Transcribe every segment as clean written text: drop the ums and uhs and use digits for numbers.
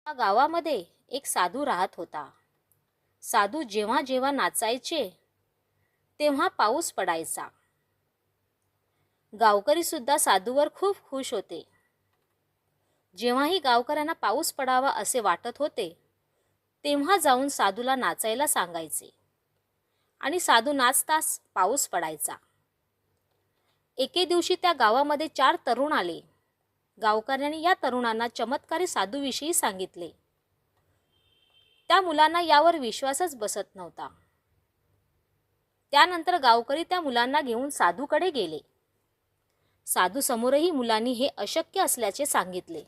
त्या गावामध्ये एक साधू राहत होता. साधू जेव्हा जेव्हा नाचायचे तेव्हा पाऊस पडायचा. गावकरी सुद्धा साधूवर खूप खुश होते. जेव्हाही गावकऱ्यांना पाऊस पडावा असे वाटत होते तेव्हा जाऊन साधूला नाचायला सांगायचे आणि साधू नाचताच पाऊस पडायचा. एके दिवशी त्या गावामध्ये 4 तरुण आले. गावकऱ्यांनी या तरुणांना चमत्कारी साधूविषयी सांगितले. त्या मुलांना यावर विश्वासच बसत नव्हता. त्यानंतर गावकरी त्या मुलांना घेऊन साधूकडे गेले. साधू समोरही मुलांनी हे अशक्य असल्याचे सांगितले.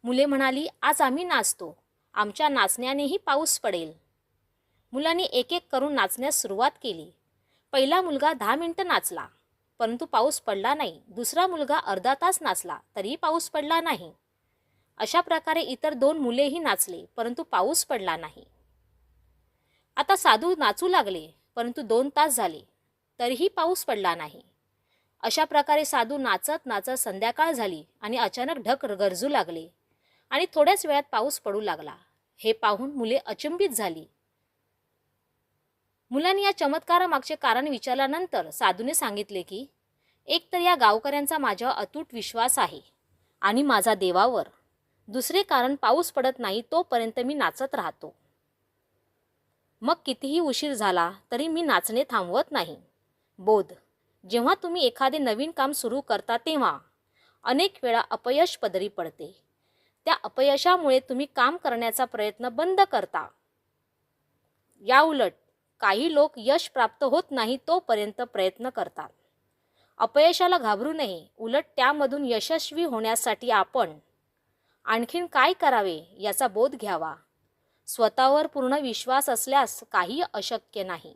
मुले म्हणाली, आज आम्ही नाचतो, आमच्या नाचण्यानेही पाऊस पडेल. मुलांनी एक एक करून नाचण्यास सुरुवात केली. पहिला मुलगा 10 मिनिटं नाचला, परंतु पाऊस पडला नाही. दुसरा मुलगा अर्धा तास नाचला, तरीही पाऊस पडला नाही. अशा प्रकारे इतर 2 मुलेही नाचले, परंतु पाऊस पडला नाही. आता साधू नाचू लागले, परंतु 2 तास झाले, तरीही पाऊस पडला नाही. अशा प्रकारे साधू नाचत नाचत संध्याकाळ झाली आणि अचानक ढग गरजू लागले आणि थोड्याच वेळात पाऊस पडू लागला. हे पाहून मुले अचंबित झाली. मुलांनी या चमत्कारामागचे कारण विचारल्यानंतर साधूने सांगितले की एक तर या गावकऱ्यांचा माझ्यावर अतूट विश्वास आहे आणि माझा देवावर. दुसरे कारण, पाऊस पडत नाही तोपर्यंत मी नाचत राहतो. मग कितीही उशीर झाला तरी मी नाचणे थांबवत नाही. बोध, जेव्हा तुम्ही एखादे नवीन काम सुरू करता तेव्हा अनेक वेळा अपयश पदरी पडते. त्या अपयशामुळे तुम्ही काम करण्याचा प्रयत्न बंद करता. याउलट काही लोक यश प्राप्त होत नाही तोपर्यंत प्रयत्न करतात. अपयशाला घाबरू नये, उलट त्यामधून यशस्वी होण्यासाठी आपण आणखीन काय करावे याचा बोध घ्यावा. स्वतःवर पूर्ण विश्वास असल्यास काही अशक्य नाही.